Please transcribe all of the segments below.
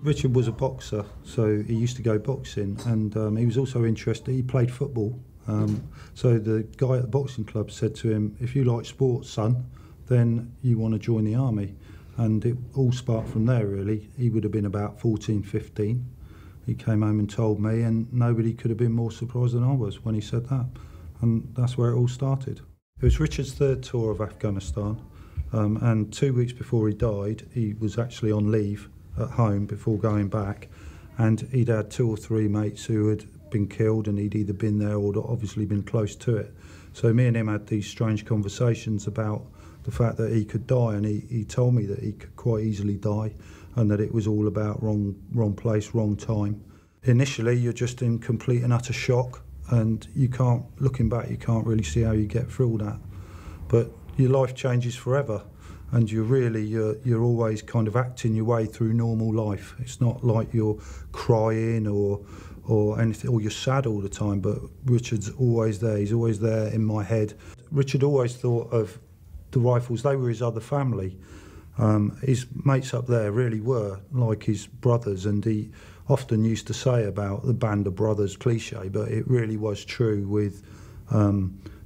Richard was a boxer, so he used to go boxing, and he was also interested. He played football. So the guy at the boxing club said to him, if you like sports, son, then you want to join the army. And it all sparked from there, really. He would have been about 14, 15. He came home and told me, and nobody could have been more surprised than I was when he said that. And that's where it all started. It was Richard's third tour of Afghanistan, and 2 weeks before he died, he was actually on leave at home before going back, and he'd had 2 or 3 mates who had been killed, and he'd either been there or obviously been close to it. So me and him had these strange conversations about the fact that he could die, and he told me that he could quite easily die, and that it was all about wrong place, wrong time. Initially, you're just in complete and utter shock, and you can't, looking back, you can't really see how you get through that. But your life changes forever, and you're always kind of acting your way through normal life. It's not like you're crying or anything, or you're sad all the time, but Richard's always there. He's always there in my head. Richard always thought of the rifles, they were his other family. His mates up there really were like his brothers, and he often used to say about the band of brothers cliche, but it really was true with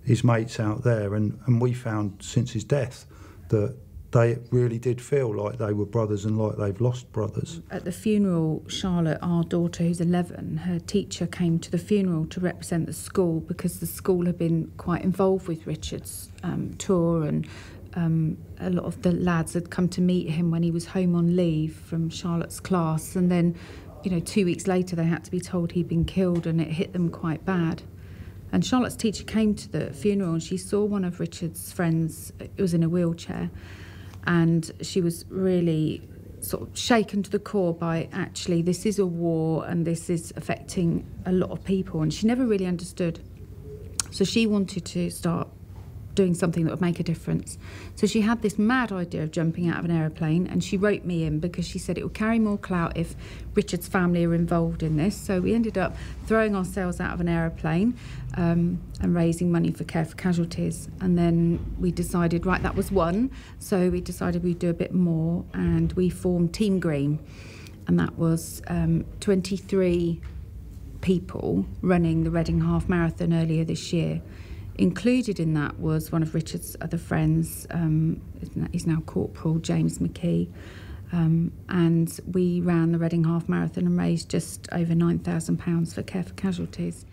his mates out there. And we found since his death that they really did feel like they were brothers and like they've lost brothers. At the funeral, Charlotte, our daughter who's 11, her teacher came to the funeral to represent the school because the school had been quite involved with Richard's tour, and a lot of the lads had come to meet him when he was home on leave from Charlotte's class, and then 2 weeks later they had to be told he'd been killed, and it hit them quite bad. And Charlotte's teacher came to the funeral, and she saw one of Richard's friends, it was in a wheelchair, and she was really sort of shaken to the core by, actually, this is a war and this is affecting a lot of people, and she never really understood. So she wanted to start doing something that would make a difference. So she had this mad idea of jumping out of an aeroplane, and she wrote me in because she said it would carry more clout if Richard's family are involved in this. So we ended up throwing ourselves out of an aeroplane and raising money for Care for Casualties. And then we decided, right, that was one. So we decided we'd do a bit more, and we formed Team Green. And that was 23 people running the Reading Half Marathon earlier this year. Included in that was one of Richard's other friends, he's now Corporal James McKee, and we ran the Reading Half Marathon and raised just over £9,000 for Care for Casualties.